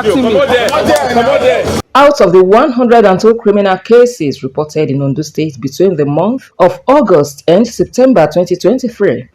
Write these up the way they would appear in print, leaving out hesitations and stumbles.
distracting me. Out of the 102 criminal cases reported in Ondo State between the month of August and September 2023,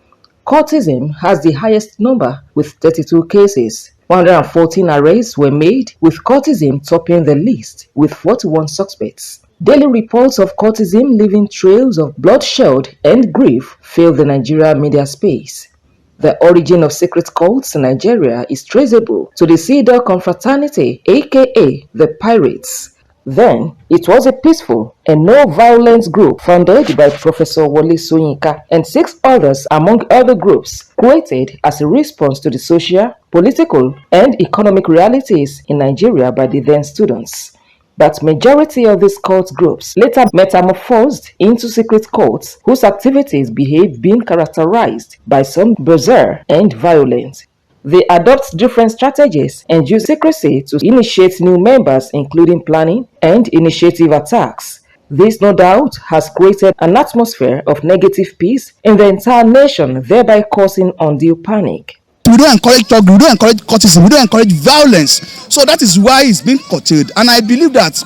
cultism has the highest number with 32 cases. 114 arrests were made, with cultism topping the list with 41 suspects. Daily reports of cultism leaving trails of bloodshed and grief fill the Nigeria media space. The origin of secret cults in Nigeria is traceable to the Cedar Confraternity, aka the Pirates. Then, it was a peaceful and no-violence group founded by Professor Wole Soyinka and 6 others among other groups, created as a response to the social, political, and economic realities in Nigeria by the then students. But majority of these cult groups later metamorphosed into secret cults whose activities behave being characterized by some bizarre and violent. They adopt different strategies and use secrecy to initiate new members, including planning and initiative attacks. This, no doubt, has created an atmosphere of negative peace in the entire nation, thereby causing undue panic. We don't encourage talk, we don't encourage cultism, we don't encourage violence. So that is why it's being curtailed. And I believe that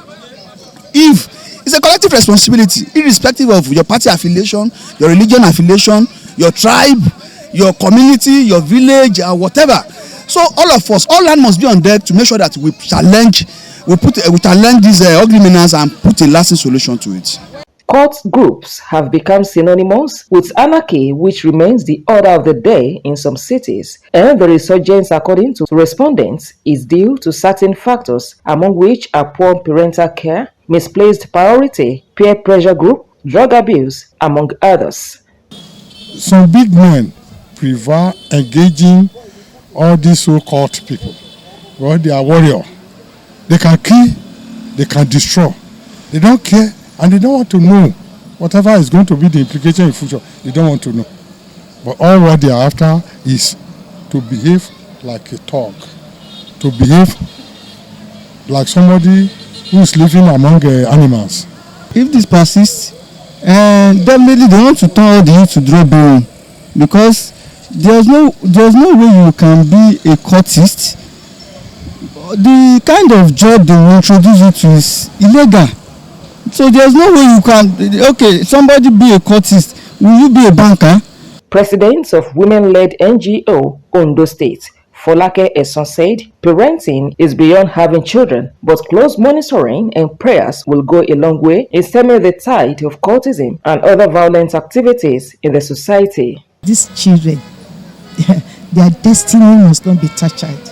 if it's a collective responsibility, irrespective of your party affiliation, your religion affiliation, your tribe, your community, your village, or whatever. So all of us, all hand must be on deck to make sure that we challenge these ugly menace and put a lasting solution to it. Cult groups have become synonymous with anarchy, which remains the order of the day in some cities, and the resurgence, according to respondents, is due to certain factors, among which are poor parental care, misplaced priority, peer pressure group, drug abuse, among others. Some big men prefer engaging all these so-called people. Well, they are warriors. They can kill, they can destroy. They don't care. And they don't want to know whatever is going to be the implication in future. They don't want to know. But all what they are after is to behave like a thug, to behave like somebody who is living among animals. If this persists, definitely they want to turn all the youth to drug bearing, because there's no way you can be a cultist. The kind of job they will introduce you to is illegal. So there's no way you can, okay, somebody be a cultist, will you be a banker? President of women-led NGO, Ondo State, Folake Eson said, parenting is beyond having children, but close monitoring and prayers will go a long way in stemming the tide of cultism and other violent activities in the society. These children, their destiny must not be tortured.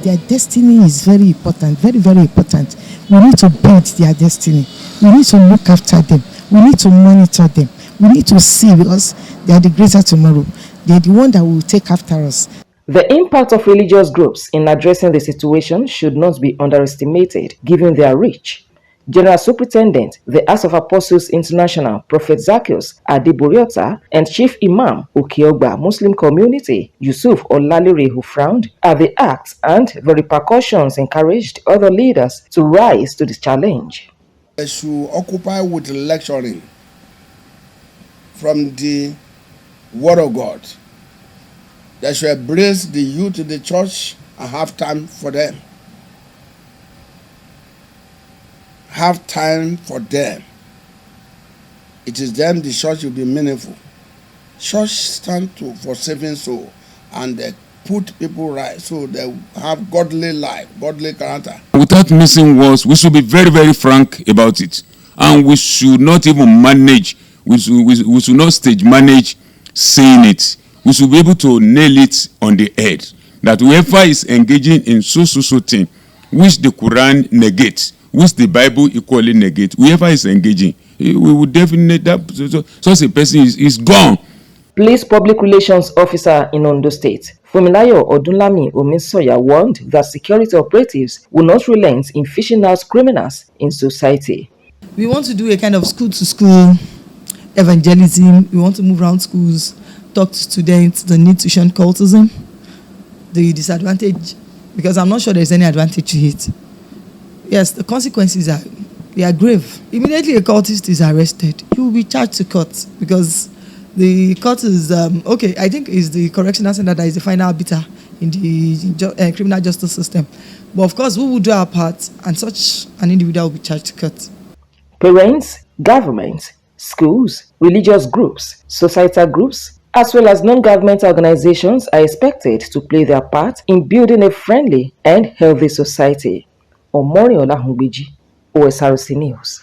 Their destiny is very important, very, very important. We need to build their destiny. We need to look after them. We need to monitor them. We need to see, because they are the greater tomorrow. They are the one that will take after us. The impact of religious groups in addressing the situation should not be underestimated, given their reach. General Superintendent, the Acts of Apostles International, Prophet Zacchaeus Adeboriota, and Chief Imam Ukiogba Muslim Community, Yusuf Olalere, who frowned at the acts and the repercussions, encouraged other leaders to rise to the challenge. They should occupy with lecturing from the Word of God. They should embrace the youth in the church and have time for them. Have time for them. It is them the church will be meaningful. Church stand for saving soul, and they put people right so they have godly life, godly character. Without missing words, we should be very, very frank about it, and we should not even manage. We should not stage manage saying it. We should be able to nail it on the head. That whoever is engaging in so thing, which the Quran negates, which the Bible equally negates, whoever is engaging, we would definitely that such a person is gone. Police Public Relations Officer in Ondo State, Fumilayo Odunlami Omisoya, warned that security operatives will not relent in fishing out criminals in society. We want to do a kind of school-to-school evangelism. We want to move around schools, talk to students, the need to shun cultism, the disadvantage, because I'm not sure there's any advantage to it. Yes, the consequences are grave. Immediately a cultist is arrested, he will be charged to court, because the court is, I think is the correctional center that is the final arbiter in the criminal justice system. But of course, we will do our part, and such an individual will be charged to court. Parents, government, schools, religious groups, societal groups, as well as non-government organizations are expected to play their part in building a friendly and healthy society. Omorinola, Hungbeji, OSRC News.